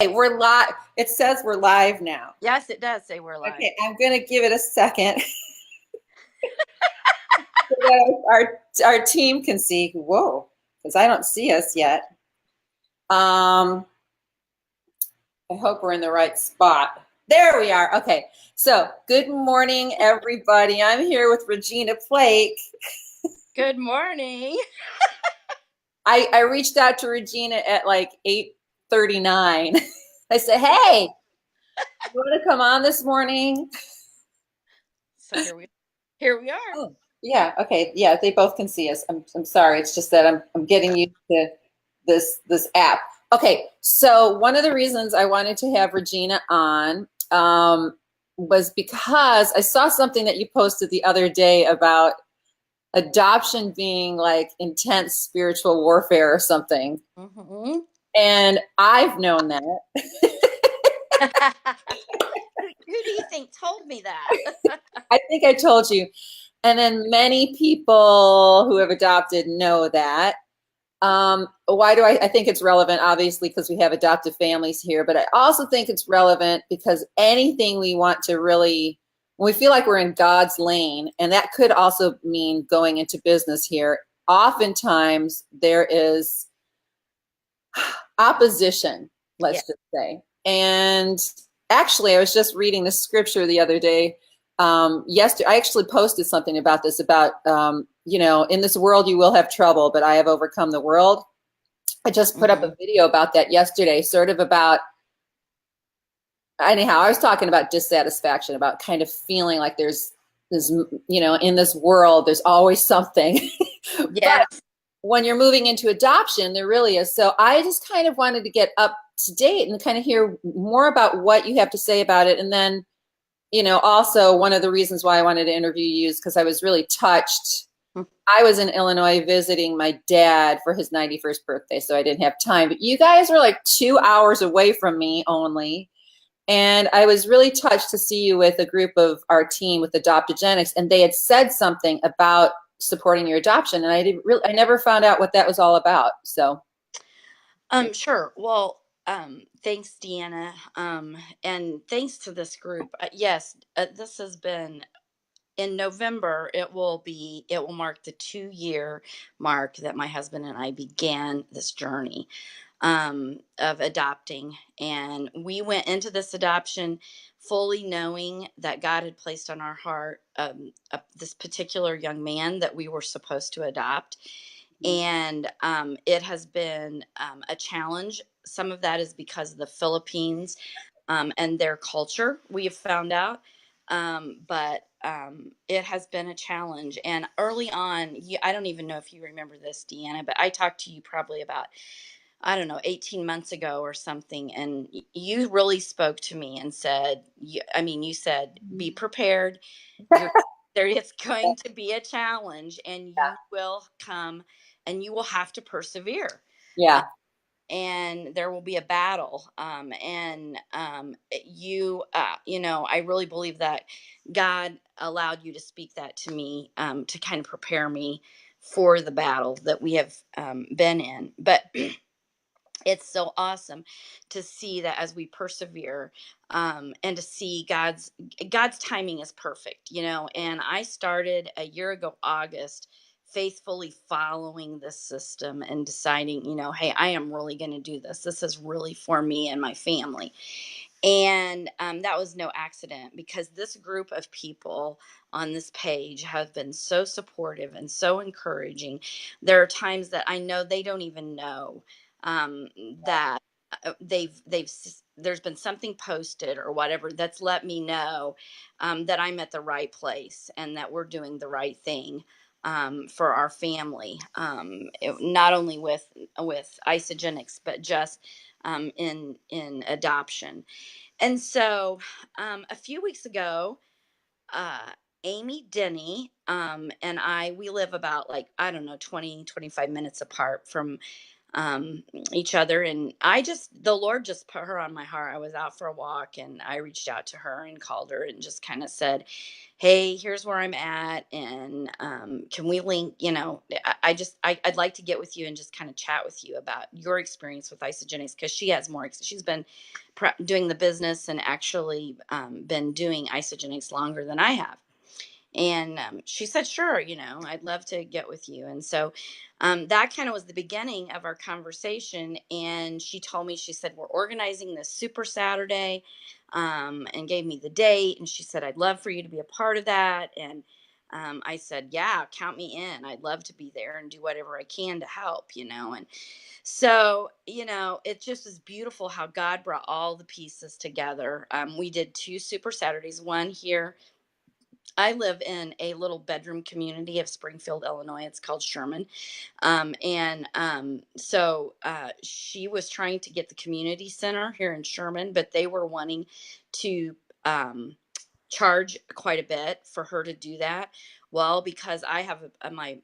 Okay, we're live. It says we're live now. Yes, it does say we're live. Okay, I'm gonna give it a second so that our team can see. Whoa, because I don't see us yet. I hope we're in the right spot. There we are. Okay, so good morning, everybody. I'm here with Regina Flake. Good morning. I reached out to Regina at like 8:39. I said, "Hey, you want to come on this morning?" So here we are. Oh, yeah. Okay. Yeah, they both can see us. I'm sorry. It's just that I'm getting used to this app. Okay. So one of the reasons I wanted to have Regina on was because I saw something that you posted the other day about adoption being like intense spiritual warfare or something. Mm-hmm. And I've known that. Who do you think told me that? I think I told you. And then many people who have adopted know that. Why do I think it's relevant? Obviously, because we have adoptive families here, but I also think it's relevant because anything we want to really, when we feel like we're in God's lane, and that could also mean going into business here, oftentimes there is opposition, Yeah. let's just say. And actually, I was just reading the scripture the other day. Yesterday, I actually posted something about this about, in this world you will have trouble, but I have overcome the world. I just put up Mm-hmm. a video about that yesterday, sort of about, anyhow, I was talking about dissatisfaction, about kind of feeling like there's, in this world, there's always something. But Yes. when you're moving into adoption, there really is. So I just kind of wanted to get up to date and kind of hear more about what you have to say about it. And then, also one of the reasons why I wanted to interview you is because I was really touched. I was in Illinois visiting my dad for his 91st birthday, so I didn't have time. But you guys are like 2 hours away from me only. And I was really touched to see you with a group of our team with Adoptogenics, and they had said something about supporting your adoption, and I never found out what that was all about. So, Sure. Well, thanks, Deanna. And thanks to this group. Yes, this has been in November. It will mark the 2-year mark that my husband and I began this journey of adopting. And we went into this adoption fully knowing that God had placed on our heart this particular young man that we were supposed to adopt. And it has been a challenge. Some of that is because of the Philippines and their culture, we have found out. But it has been a challenge. And early on, I don't even know if you remember this, Deanna, but I talked to you probably about, I don't know, 18 months ago or something. And you really spoke to me and said, you said, be prepared. You're there. It's going to be a challenge and you will come and you will have to persevere. Uh, yeah, and there will be a battle. I really believe that God allowed you to speak that to me to kind of prepare me for the battle that we have been in. But it's so awesome to see that as we persevere, and to see God's timing is perfect, and I started a year ago August faithfully following this system and deciding, hey, I am really going to do this is really for me and my family. And that was no accident, because this group of people on this page have been so supportive and so encouraging. There are times that I know they don't even know um, that there's been something posted or whatever that's let me know that I'm at the right place and that we're doing the right thing for our family, not only with Isogenics, but just in adoption. And so a few weeks ago, uh, Amy Denny and I, we live about, like, I don't know, 20, 25 minutes apart from each other. And the Lord just put her on my heart. I was out for a walk and I reached out to her and called her and just kind of said, hey, here's where I'm at. And can we link? I'd like to get with you and just kind of chat with you about your experience with Isagenix, because she has more. She's been doing the business and actually been doing Isagenix longer than I have. And she said, sure, I'd love to get with you. And so that kind of was the beginning of our conversation. And she told me, she said, we're organizing this Super Saturday, and gave me the date. And she said, I'd love for you to be a part of that. And I said, yeah, count me in. I'd love to be there and do whatever I can to help. And so, it just is beautiful how God brought all the pieces together. We did 2 Super Saturdays, one here. I live in a little bedroom community of Springfield, Illinois. It's called Sherman. So she was trying to get the community center here in Sherman, but they were wanting to charge quite a bit for her to do that. Well, because I have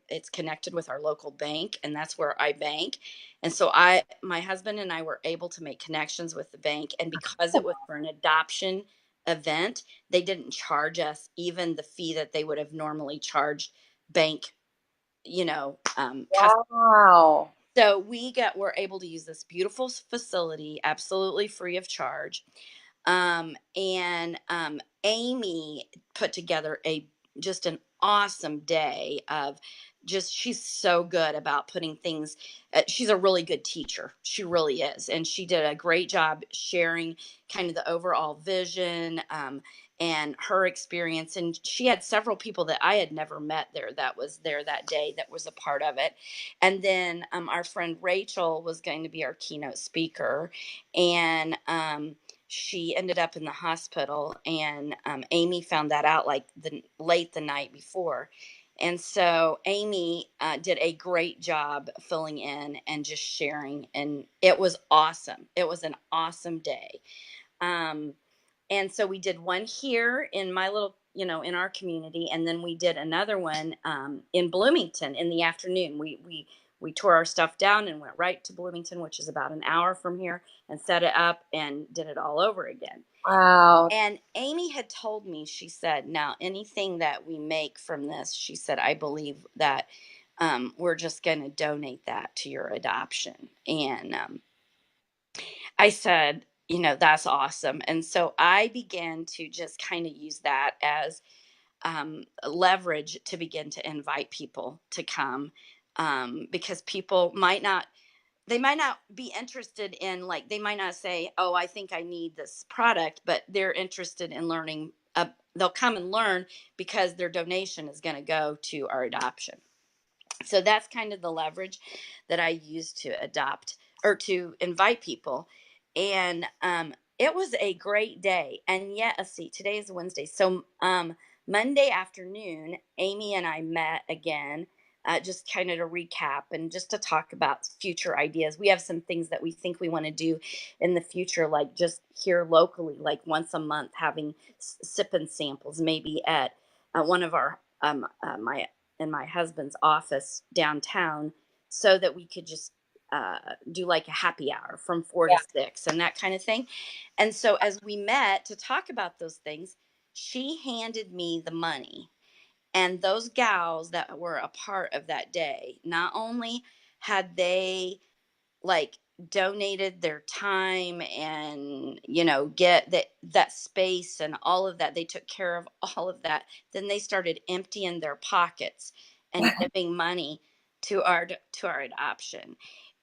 it's connected with our local bank, and that's where I bank. And so my husband and I were able to make connections with the bank. And because it was for an adoption event, they didn't charge us even the fee that they would have normally charged bank, customers. Wow. So we're able to use this beautiful facility absolutely free of charge. And Amy put together just an awesome day of she's so good about putting things. She's a really good teacher. She really is. And she did a great job sharing kind of the overall vision, and her experience. And she had several people that I had never met there that was there that day that was a part of it. And then our friend Rachel was going to be our keynote speaker. And she ended up in the hospital, and Amy found that out like late the night before. And so Amy did a great job filling in and just sharing, and it was awesome. It was an awesome day. um, and so we did one here in my little, in our community, and then we did another one in Bloomington in the afternoon. We tore our stuff down and went right to Bloomington, which is about an hour from here, and set it up and did it all over again. Wow. And Amy had told me, she said, now anything that we make from this, she said, I believe that we're just going to donate that to your adoption. And I said, that's awesome. And so I began to just kind of use that as leverage to begin to invite people to come, because people they might not be interested in, like, they might not say, oh, I think I need this product, but they're interested in learning. They'll come and learn because their donation is going to go to our adoption. So that's kind of the leverage that I use to adopt or to invite people. And it was a great day. And yet, let's see, today is Wednesday. So Monday afternoon, Amy and I met again, just kind of to recap and just to talk about future ideas. We have some things that we think we want to do in the future, like just here locally, like once a month, having sip and samples, maybe at one of our my in my husband's office downtown, so that we could just do like a happy hour from 4 to 6 and that kind of thing. And so as we met to talk about those things, she handed me the money. And those gals that were a part of that day, not only had they like donated their time and get that space and all of that, they took care of all of that, then they started emptying their pockets and giving money to our adoption.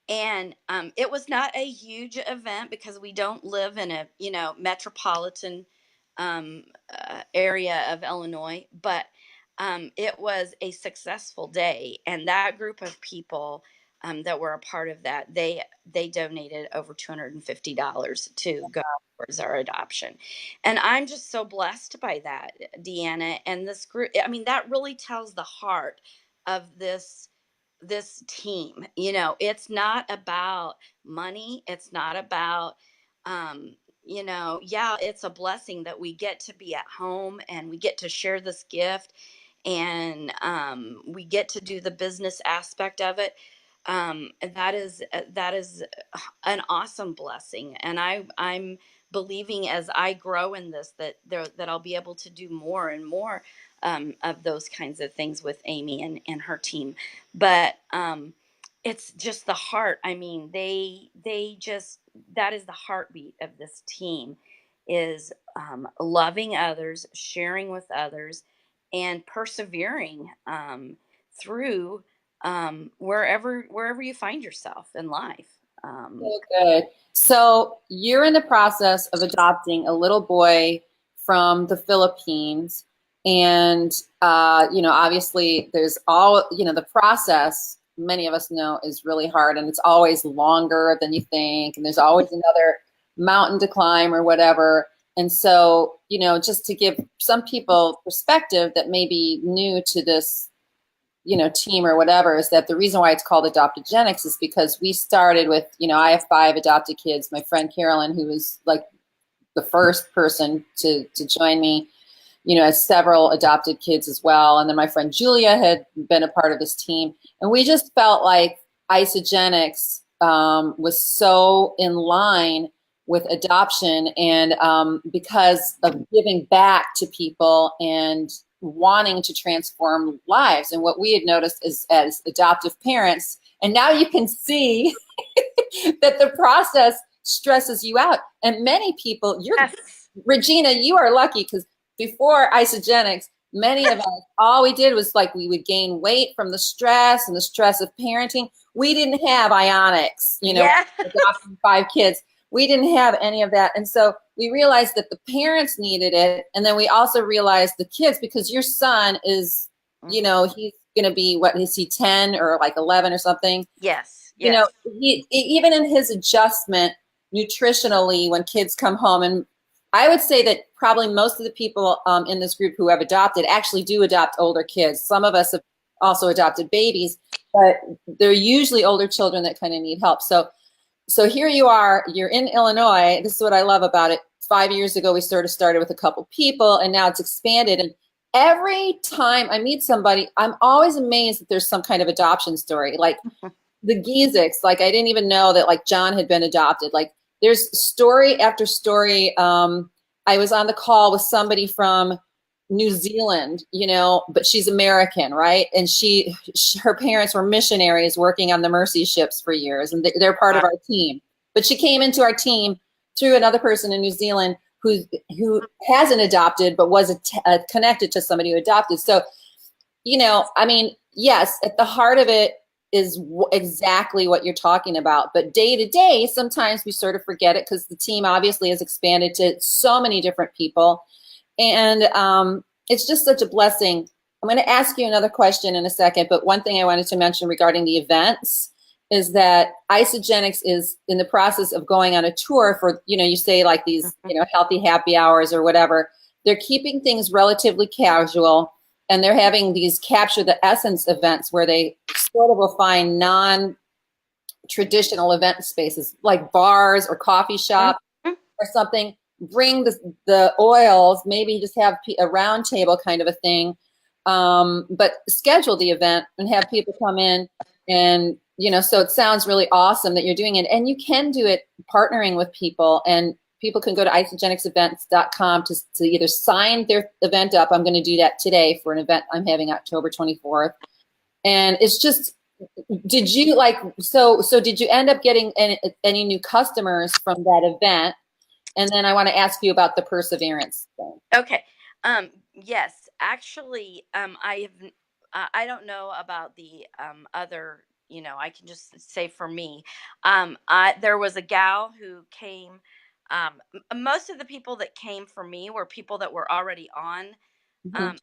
And it was not a huge event because we don't live in a metropolitan area of Illinois, but it was a successful day. And that group of people that were a part of that, they donated over $250 to go towards our adoption. And I'm just so blessed by that, Deanna. And this group, I mean, that really tells the heart of this team. It's not about money. It's not about yeah, it's a blessing that we get to be at home and we get to share this gift, and we get to do the business aspect of it. that is an awesome blessing, and I'm believing as I grow in this that I'll be able to do more and more of those kinds of things with Amy and her team. But it's just the heart. I mean, they just, that is the heartbeat of this team, is loving others, sharing with others, and persevering through wherever you find yourself in life. So good. So you're in the process of adopting a little boy from the Philippines, and obviously there's the process. Many of us know is really hard, and it's always longer than you think, and there's always another mountain to climb or whatever. And so, just to give some people perspective that may be new to this team or whatever, is that the reason why it's called Adoptogenics is because we started with, I have 5 adopted kids. My friend Carolyn, who was like the first person to join me, has several adopted kids as well. And then my friend Julia had been a part of this team. And we just felt like Isogenics was so in line with adoption, and because of giving back to people and wanting to transform lives. And what we had noticed is, as adoptive parents, and now you can see that the process stresses you out. And many people, Yes. Regina, you are lucky, because before Isogenics, many of us, all we did was like, we would gain weight from the stress and the stress of parenting. We didn't have Ionics, Yeah. adopting 5 kids. We didn't have any of that. And so we realized that the parents needed it. And then we also realized the kids, because your son is, he's going to be, what is he, 10 or like 11 or something? Yes. Yes. Even in his adjustment nutritionally when kids come home, and I would say that probably most of the people in this group who have adopted actually do adopt older kids. Some of us have also adopted babies, but they're usually older children that kind of need help. So here you are, you're in Illinois. This is what I love about it. 5 years ago, we started with a couple people, and now it's expanded. And every time I meet somebody, I'm always amazed that there's some kind of adoption story. Like the Giesiks, like I didn't even know that like John had been adopted. Like there's story after story. I was on the call with somebody from New Zealand, but she's American, right? And her parents were missionaries working on the Mercy ships for years, and they're part of our team. But she came into our team through another person in New Zealand who hasn't adopted, but was connected to somebody who adopted. So, I mean, yes, at the heart of it is exactly what you're talking about. But day to day, sometimes we sort of forget it, because the team obviously has expanded to so many different people. And it's just such a blessing. I'm going to ask you another question in a second, but one thing I wanted to mention regarding the events is that Isogenics is in the process of going on a tour for, you say like these, healthy happy hours or whatever. They're keeping things relatively casual, and they're having these capture the essence events where they sort of will find non-traditional event spaces like bars or coffee shops or something. Bring the oils, maybe just have a round table kind of a thing, but schedule the event and have people come in. And so it sounds really awesome that you're doing it, and you can do it partnering with people, and people can go to isogenicsevents.com to either sign their event up. I'm going to do that today for an event I'm having October 24th. And it's just, did you did you end up getting any new customers from that event? And then I want to ask you about the perseverance thing. Okay. Yes, actually, I don't know about the other, I can just say for me, there was a gal who came. Most of the people that came for me were people that were already on Mm-hmm.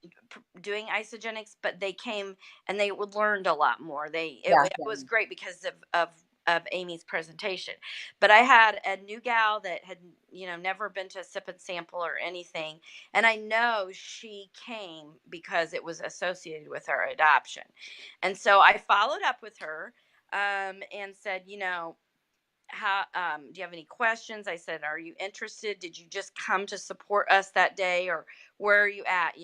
doing Isogenics, but they came and they learned a lot more. Yeah. It was great because of Amy's presentation. But I had a new gal that had never been to a sip and sample or anything, and I know she came because it was associated with her adoption. And so I followed up with her and said, how do you have any questions? I said, are you interested? Did you just come to support us that day, or where are you at?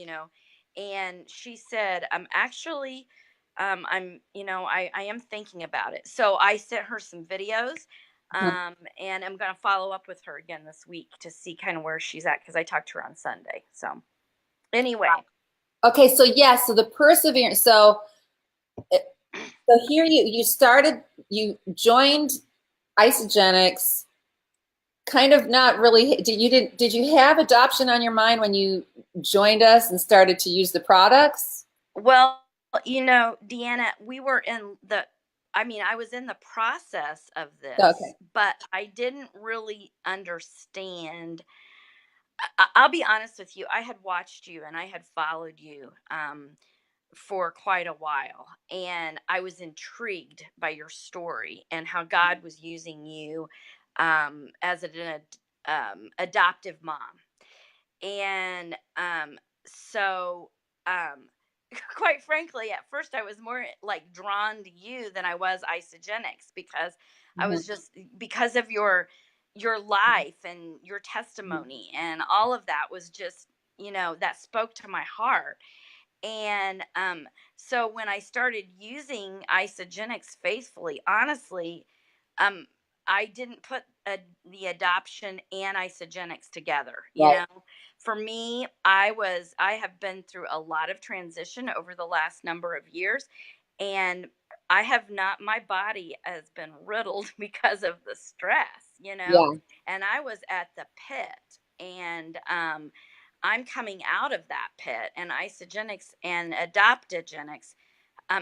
And she said, I'm actually I am thinking about it. So I sent her some videos, Mhm. and I'm going to follow up with her again this week to see kind of where she's at, because I talked to her on Sunday. So anyway. Okay, so yes, so the perseverance. So here you joined Isogenics, kind of not really. Did you have adoption on your mind when you joined us and started to use the products? Well, Deanna, I was in the process of this, Okay. but I didn't really understand. I'll be honest with you. I had watched you and I had followed you for quite a while, and I was intrigued by your story and how God was using you as adoptive mom. And so um quite frankly, at first I was more like drawn to you than I was Isogenics, because I Mhm. was just, because of your life and your testimony, and all of that was just, that spoke to my heart. And so when I started using Isogenics faithfully, honestly, um, I didn't put the adoption and Isogenics together. Right. For me, I have been through a lot of transition over the last number of years, and I have not, my body has been riddled because of the stress, Yeah. and I was at the pit. And I'm coming out of that pit, and Isogenics and adaptogenics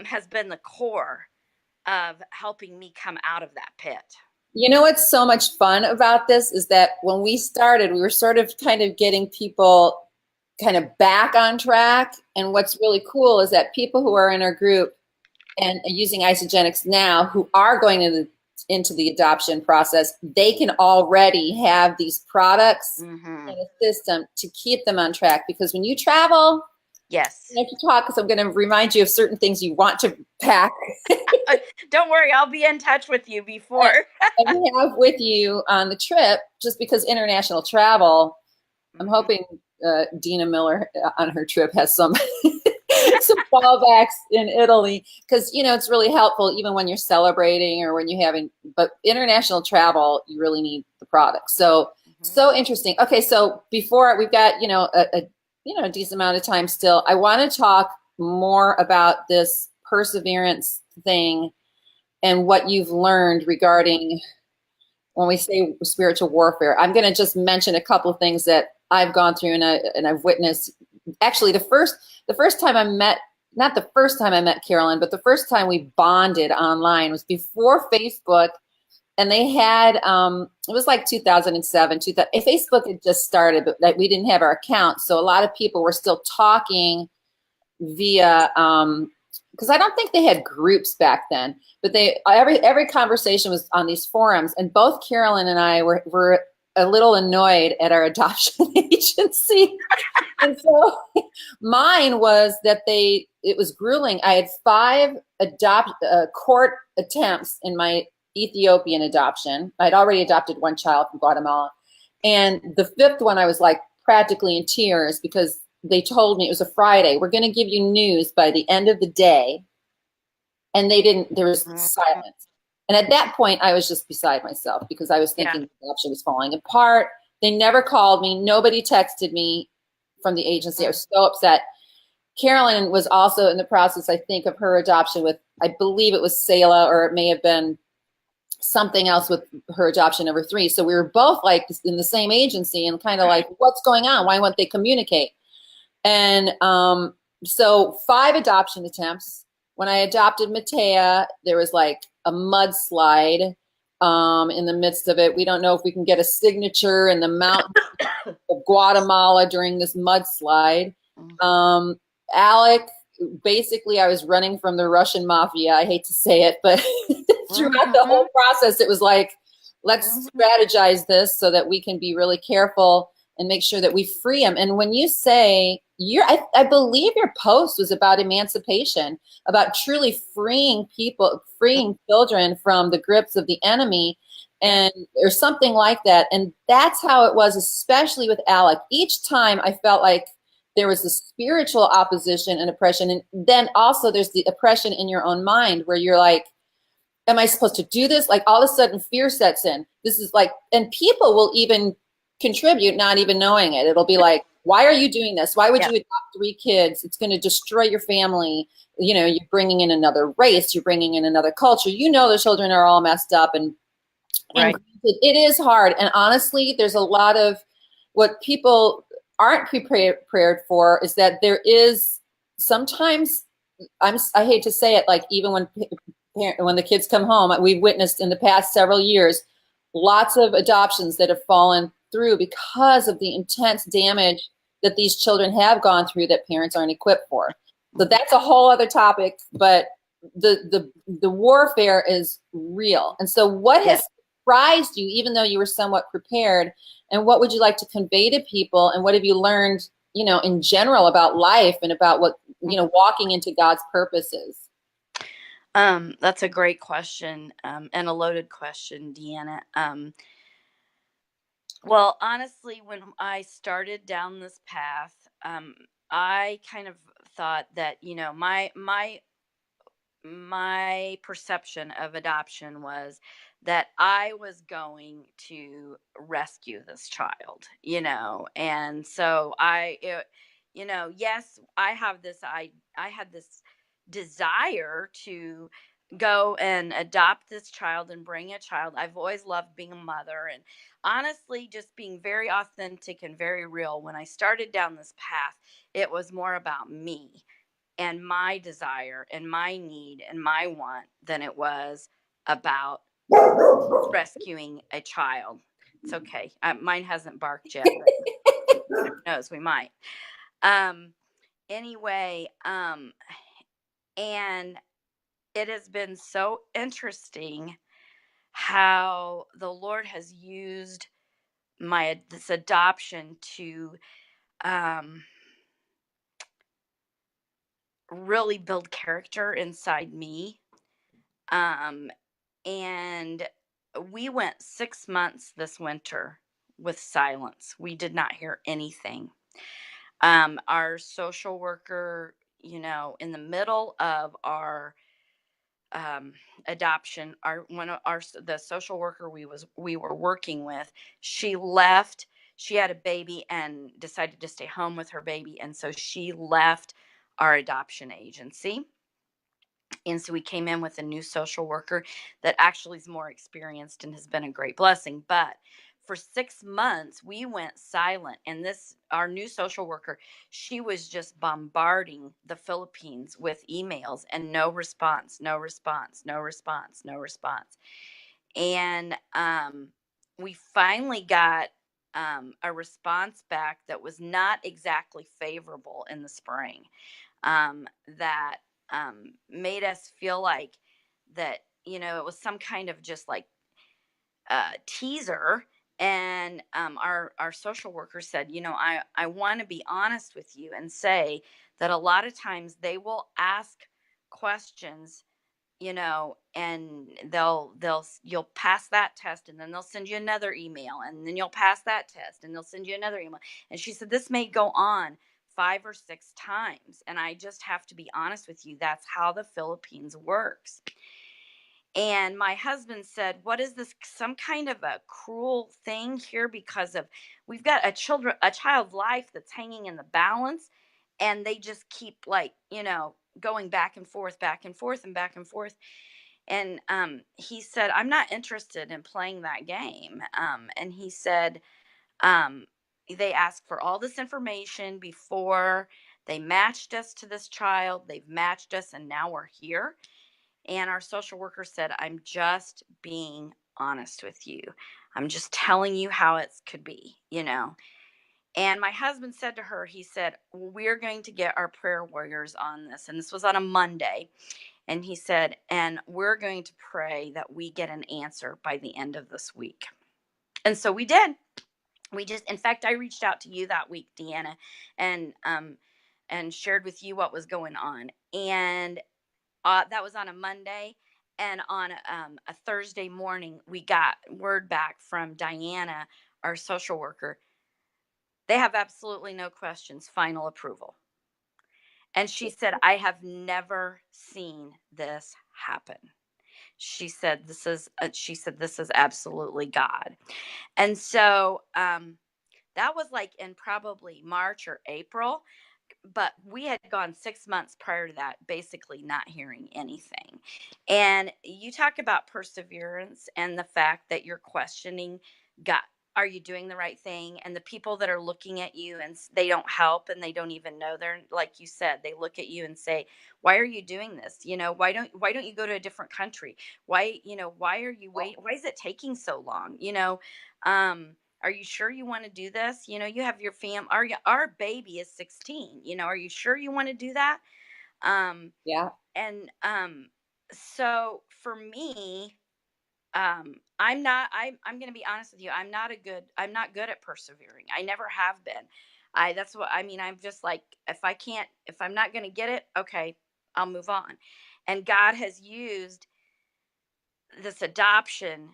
has been the core of helping me come out of that pit. You know what's so much fun about this is that when we started, we were sort of kind of getting people kind of back on track. And what's really cool is that people who are in our group and are using Isogenics now, who are going into the adoption process, they can already have these products Mm-hmm. in a system to keep them on track. Because when you travel, Yes. I have to talk because I'm going to remind you of certain things you want to pack Don't worry, I'll be in touch with you before. and have with you on the trip, just because international travel, I'm Hmm. hoping Dina Miller on her trip has some some fallbacks in Italy, because it's really helpful even when you're celebrating or when you're having. But international travel, you really need the product. Hmm. So interesting. Okay, so before we've got a decent amount of time still, I want to talk more about this perseverance thing and what you've learned regarding when we say spiritual warfare. I'm going to just mention a couple of things that I've gone through and I've witnessed. Actually, the first time I met, not the first time I met Carolyn, but the first time we bonded online was before Facebook, and they had it was like 2007. Facebook had just started, but we didn't have our account, so a lot of people were still talking via because I don't think they had groups back then, but every conversation was on these forums, and both Carolyn and I were a little annoyed at our adoption agency. And so mine was that it was grueling. I had 5 court attempts in my Ethiopian adoption. I'd already adopted one child from Guatemala, and the 5th one I was like practically in tears because they told me it was a Friday. We're going to give you news by the end of the day. And they didn't, there was silence. And at that point, I was just beside myself because I was Yeah. thinking the adoption was falling apart. They never called me. Nobody texted me from the agency. I was so upset. Carolyn was also in the process, I think, of her adoption with, I believe it was Selah, or it may have been something else with her adoption number 3. So we were both like in the same agency and kind of like, what's going on? Why won't they communicate? And so 5 adoption attempts. When I adopted Matea, there was like a mudslide in the midst of it. We don't know if we can get a signature in the mountains of Guatemala during this mudslide. Alec, basically, I was running from the Russian mafia. I hate to say it, but throughout the whole process, it was like, let's strategize this so that we can be really careful and make sure that we free them. And when you say I believe your post was about emancipation, about truly freeing people, freeing children from the grips of the enemy, and or something like that. And that's how it was, especially with Alec. Each time I felt like there was the spiritual opposition and oppression. And then also there's the oppression in your own mind where you're like, am I supposed to do this? Like all of a sudden fear sets in. This is like, and people will even contribute, not even knowing it. It'll be like, why are you doing this? Why would Yeah. you adopt 3 kids? It's going to destroy your family. You know, you're bringing in another race, you're bringing in another culture. You know, the children are all messed up, and Right. it is hard. And honestly, there's a lot of what people aren't prepared for is that there is sometimes, I hate to say it, like even when the kids come home, we've witnessed in the past several years lots of adoptions that have fallen through because of the intense damage that these children have gone through that parents aren't equipped for. So that's a whole other topic, but the warfare is real. And so what Yeah. has surprised you, even though you were somewhat prepared, and what would you like to convey to people, and what have you learned, you know, in general about life and about what, you know, walking into God's purposes? That's a great question, and a loaded question, Deanna. Well, honestly, when I started down this path, I kind of thought that, my perception of adoption was that I was going to rescue this child, and so yes, I had this desire to go and adopt this child and bring a child. I've always loved being a mother, and honestly, just being very authentic and very real. When I started down this path, it was more about me and my desire and my need and my want than it was about rescuing a child. It's okay. Mine hasn't barked yet, but who knows? We might. Um, anyway, and it has been so interesting how the Lord has used this adoption to um, really build character inside me. Um, and we went 6 months this winter with silence. We did not hear anything. Our social worker, in the middle of our um, adoption, our one of our the social worker we were working with, she left. She had a baby and decided to stay home with her baby, and so she left our adoption agency. And so we came in with a new social worker that actually is more experienced and has been a great blessing. But for 6 months, we went silent. And our new social worker, she was just bombarding the Philippines with emails and no response, no response, no response, no response. And we finally got a response back that was not exactly favorable in the spring, that made us feel like that, it was some kind of just like teaser. And our social worker said, I want to be honest with you and say that a lot of times they will ask questions, and you'll pass that test, and then they'll send you another email, and then you'll pass that test, and they'll send you another email. And she said this may go on 5 or 6 times, and I just have to be honest with you, that's how the Philippines works. And my husband said, what is this, some kind of a cruel thing here, because of we've got a child's life that's hanging in the balance, and they just keep like, going back and forth, back and forth, and back and forth. And he said, I'm not interested in playing that game. And he said, um, they asked for all this information before they matched us to this child. They've matched us, and now we're here. And our social worker said, I'm just being honest with you. I'm just telling you how it could be. And my husband said to her, he said, well, we're going to get our prayer warriors on this. And this was on a Monday. And he said, and we're going to pray that we get an answer by the end of this week. And so we did. In fact, I reached out to you that week, Deanna, and shared with you what was going on. And that was on a Monday. And on a Thursday morning, we got word back from Diana, our social worker, They have absolutely no questions, final approval. And she said, I have never seen this happen. She said, this is absolutely God. And so that was like in probably March or April, but we had gone 6 months prior to that, basically not hearing anything. And you talk about perseverance and the fact that you're questioning God. Are you doing the right thing? And the people that are looking at you and they don't help and they don't even know, they're like you said, they look at you and say, why are you doing this? Why don't you go to a different country? Why are you wait? Why is it taking so long? Um, are you sure you want to do this? You have your our baby is 16. Are you sure you want to do that? Um, Yeah. and so for me, I'm going to be honest with you. I'm not good at persevering. I never have been. That's what I mean. I'm just like, if I'm not going to get it, okay, I'll move on. And God has used this adoption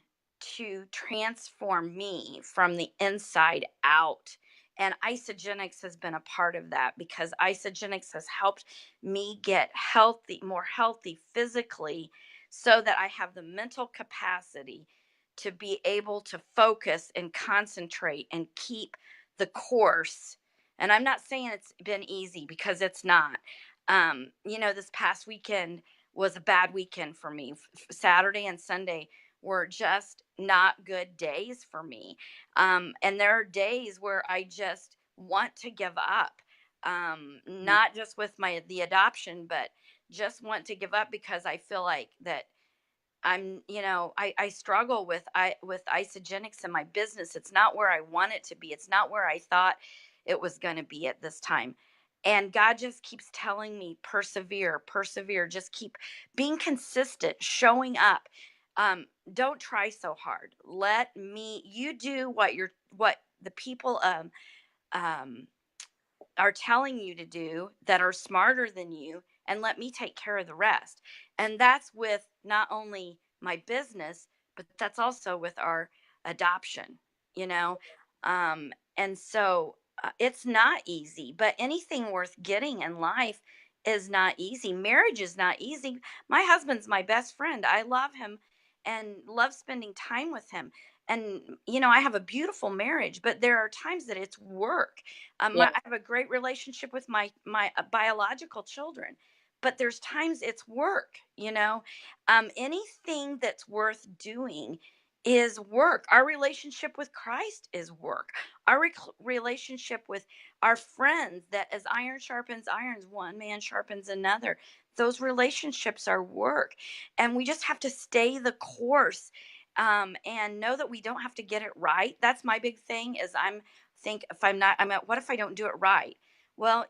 to transform me from the inside out. And Isogenics has been a part of that because Isogenics has helped me get more healthy physically, so that I have the mental capacity to be able to focus and concentrate and keep the course. And I'm not saying it's been easy, because it's not. This past weekend was a bad weekend for me. Saturday and Sunday were just not good days for me. And there are days where I just want to give up. Not just with the adoption, but just want to give up because I feel like that I struggle with Isogenics in my business. It's not where I want it to be. It's not where I thought it was going to be at this time. And God just keeps telling me, persevere, persevere, just keep being consistent, showing up. Don't try so hard. You do what the people um are telling you to do, that are smarter than you, and let me take care of the rest. And that's with not only my business, but that's also with our adoption, you know? And so it's not easy, but anything worth getting in life is not easy. Marriage is not easy. My husband's my best friend. I love him and love spending time with him. And, I have a beautiful marriage, but there are times that it's work. Yeah. I have a great relationship with my biological children, but there's times it's work. Anything that's worth doing is work. Our relationship with Christ is work. Our relationship with our friends, that as iron sharpens irons, one man sharpens another. Those relationships are work, and we just have to stay the course. And know that we don't have to get it right. That's my big thing. Is think if I'm not, I'm at, what if I don't do it right? Well,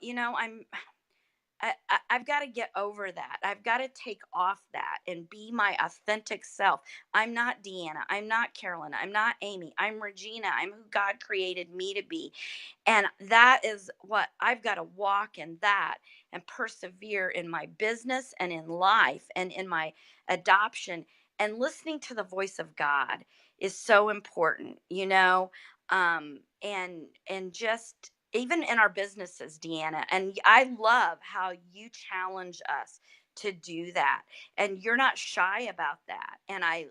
I've got to get over that. I've got to take off that and be my authentic self. I'm not Deanna. I'm not Carolyn. I'm not Amy. I'm Regina. I'm who God created me to be. And that is what I've got to walk in, that and persevere in my business and in life and in my adoption. And listening to the voice of God is so important, and just even in our businesses, Deanna. And I love how you challenge us to do that. And you're not shy about that. And I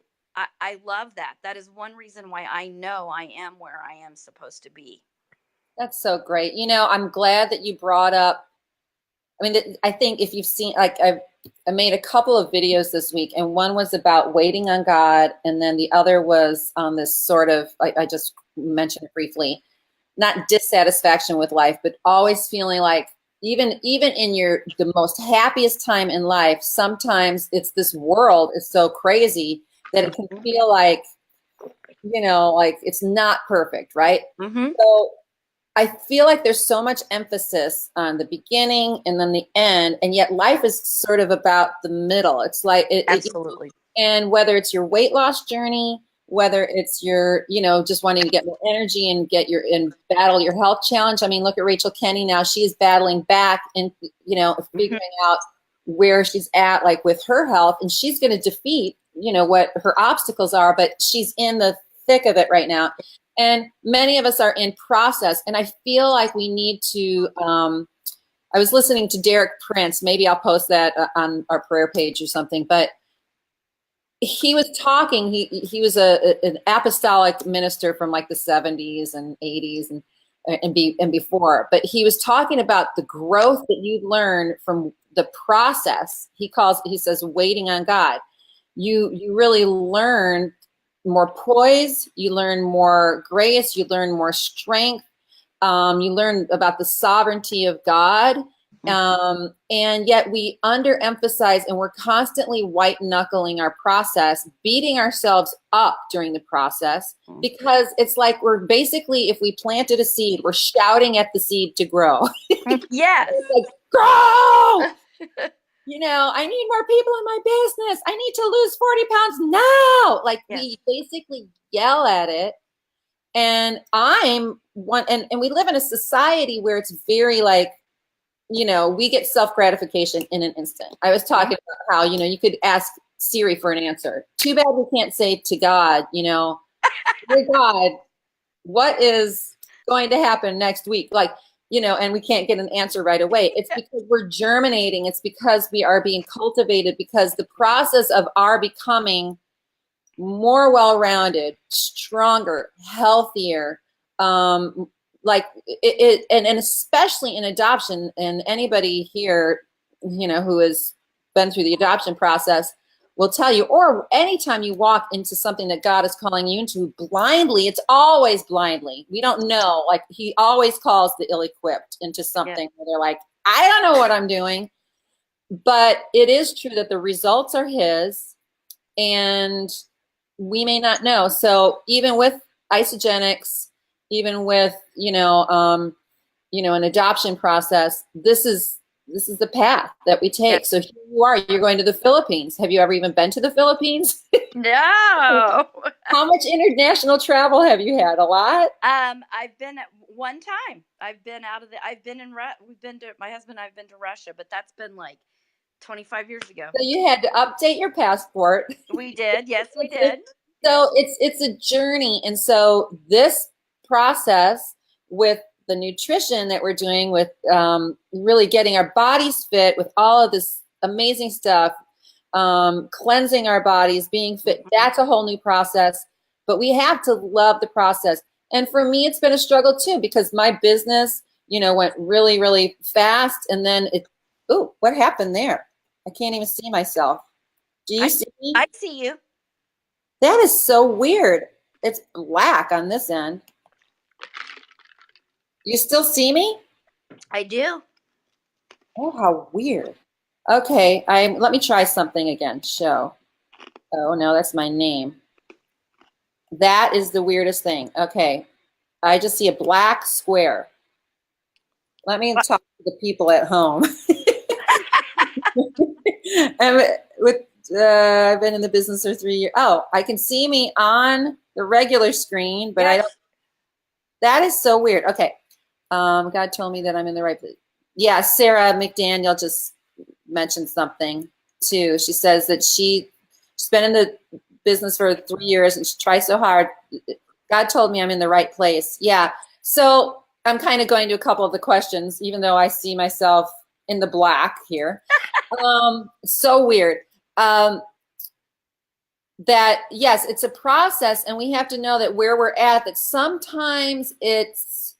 love that. That is one reason why I know I am where I am supposed to be. That's so great. I'm glad that you brought up. I mean, I think if you've seen, like, I made a couple of videos this week, and one was about waiting on God, and then the other was on this sort of, I just mentioned it briefly, not dissatisfaction with life, but always feeling like even in the most happiest time in life, sometimes it's this world is so crazy that it can feel like, like it's not perfect, right? Mm-hmm. So I feel like there's so much emphasis on the beginning and then the end, and yet life is sort of about the middle. It's like Absolutely. and whether it's your weight loss journey, whether it's your, just wanting to get more energy and battle your health challenge. I mean, look at Rachel Kenny now. She is battling back and, figuring out where she's at, like with her health, and she's going to defeat, what her obstacles are, but she's in the thick of it right now. And many of us are in process. And I feel like we need to, I was listening to Derek Prince. Maybe I'll post that on our prayer page or something. But he was talking. He was an apostolic minister from like the 70s and 80s and before. But he was talking about the growth that you learn from the process. He says, waiting on God. You really learn more poise. You learn more grace. You learn more strength. You learn about the sovereignty of God. And yet we underemphasize, and we're constantly white knuckling our process, beating ourselves up during the process, because it's like we're basically, if we planted a seed, we're shouting at the seed to grow. Yes. Like, grow! I need more people in my business. I need to lose 40 pounds now. Like, yes. We basically yell at it. And and we live in a society where it's very like, we get self-gratification in an instant. I was talking about how, you could ask Siri for an answer. Too bad we can't say to God, dear God, what is going to happen next week? Like, and we can't get an answer right away. It's because we're germinating. It's because we are being cultivated, because the process of our becoming more well-rounded, stronger, healthier, like it and especially in adoption, and anybody here, who has been through the adoption process will tell you, or anytime you walk into something that God is calling you into blindly, it's always blindly. We don't know. Like, he always calls the ill-equipped into something where they're like, I don't know what I'm doing. But it is true that the results are his, and we may not know. So even with Isagenix, even with, an adoption process, this is the path that we take. Yes. So here you are, you're going to the Philippines. Have you ever even been to the Philippines? No. How much international travel have you had? A lot? I've been at one time. I've been my husband and I've been to Russia, but that's been like 25 years ago. So you had to update your passport. We did. Yes, we did. So it's a journey. And so this process with the nutrition that we're doing, with really getting our bodies fit with all of this amazing stuff, cleansing our bodies, being fit, that's a whole new process. But we have to love the process. And for me, it's been a struggle too, because my business, went really, really fast. And then what happened there? I can't even see myself. Do you see me? I see you. That is so weird. It's black on this end. You still see me? I do. Oh, how weird. Okay, let me try something again. Show. Oh, no, that's my name. That is the weirdest thing. Okay, I just see a black square. Let me talk to the people at home. I've been in the business for 3 years. Oh, I can see me on the regular screen, but I don't. That is so weird. Okay. God told me that I'm in the right place. Yeah, Sarah McDaniel just mentioned something too. She says that she's been in the business for 3 years and she tries so hard. God told me I'm in the right place. Yeah. So I'm kind of going to a couple of the questions, even though I see myself in the black here. So weird. That yes, it's a process, and we have to know that where we're at, that sometimes it's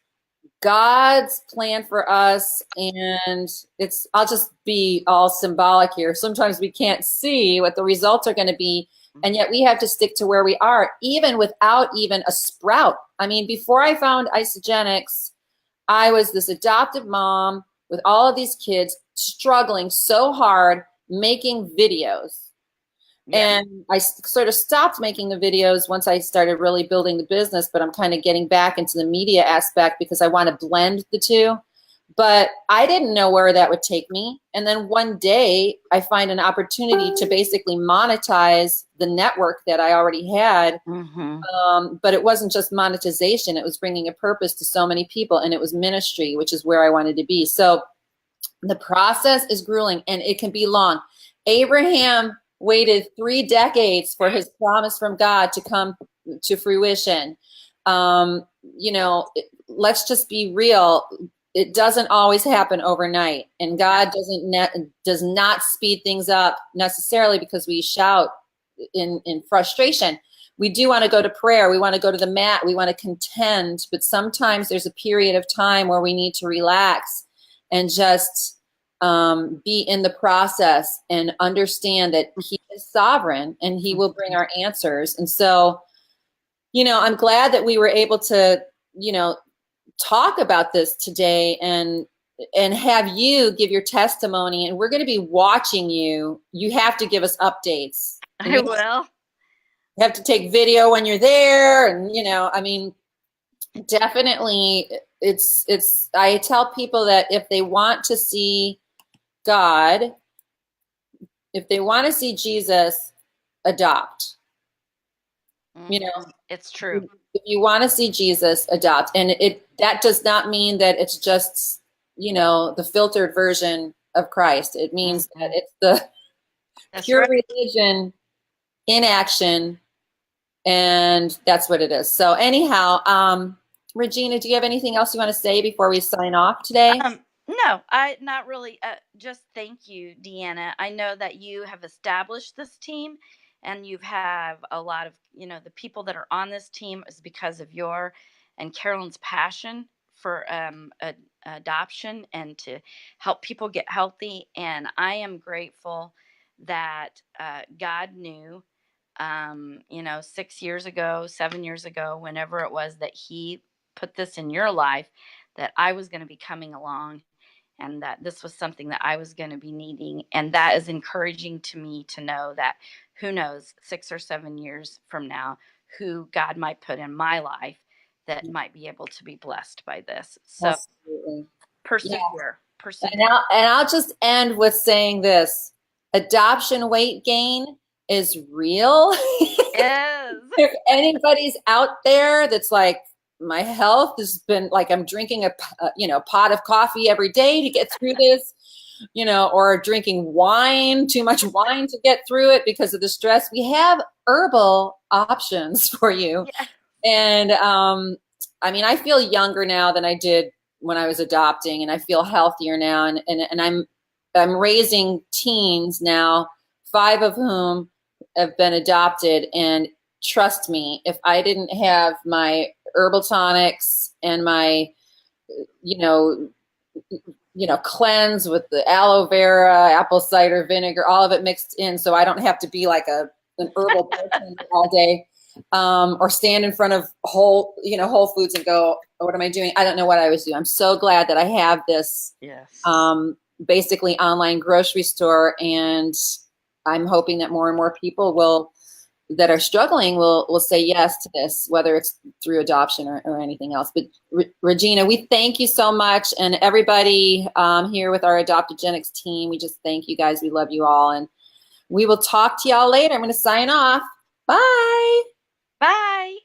God's plan for us, and I'll just be all symbolic here. Sometimes we can't see what the results are going to be, and yet we have to stick to where we are, even without even a sprout. I mean, before I found Isagenix, I was this adoptive mom with all of these kids, struggling so hard, making videos. Yeah. And I sort of stopped making the videos once I started really building the business, but I'm kind of getting back into the media aspect because I want to blend the two. But I didn't know where that would take me. And then one day I find an opportunity to basically monetize the network that I already had. Mm-hmm. But it wasn't just monetization. It was bringing a purpose to so many people, and it was ministry, which is where I wanted to be. So the process is grueling, and it can be long. Abraham waited 3 decades for his promise from God to come to fruition. you know, let's just be real. It doesn't always happen overnight, and God does not speed things up necessarily because we shout in frustration. We do want to go to prayer. We want to go to the mat. We want to contend, but sometimes there's a period of time where we need to relax and just be in the process and understand that He is sovereign and He will bring our answers. And so, you know, I'm glad that we were able to, you know, talk about this today and have you give your testimony. And we're going to be watching you. You have to give us updates. I will. You have to take video when you're there, and you know, I mean, definitely, it's. I tell people that if they want to see God, if they want to see Jesus, adopt. You know, it's true. If you want to see Jesus, adopt, and that does not mean that it's just, you know, the filtered version of Christ. It means that it's the pure religion in action. And that's what it is. So anyhow, Regina, do you have anything else you want to say before we sign off today? No, not really. Just thank you, Deanna. I know that you have established this team and you have a lot of, you know, the people that are on this team is because of your and Carolyn's passion for adoption and to help people get healthy. And I am grateful that God knew, you know, 6 years ago, 7 years ago, whenever it was that He put this in your life, that I was going to be coming along and that this was something that I was going to be needing. And that is encouraging to me to know that who knows, 6 or 7 years from now, who God might put in my life that might be able to be blessed by this. So Absolutely. persevere. Yeah. Persevere. And I'll just end with saying this: adoption weight gain is real. Yes. If anybody's out there that's like, my health has been like, I'm drinking a you know, pot of coffee every day to get through this, you know, or drinking wine, too much wine to get through it because of the stress. We have herbal options for you. Yeah. And I mean, I feel younger now than I did when I was adopting, and I feel healthier now. And I'm raising teens now, 5 of whom have been adopted. And trust me, if I didn't have my herbal tonics and my, you know, cleanse with the aloe vera, apple cider vinegar, all of it mixed in, so I don't have to be like an herbal person all day, or stand in front of Whole Foods and go, oh, what am I doing? I don't know what I was doing. I'm so glad that I have this, basically online grocery store, and I'm hoping that more and more people that are struggling will say yes to this, whether it's through adoption or anything else. But Regina, we thank you so much, and everybody here with our Adoptogenics team, we just thank you guys. We love you all, and we will talk to y'all later. I'm going to sign off. Bye. Bye.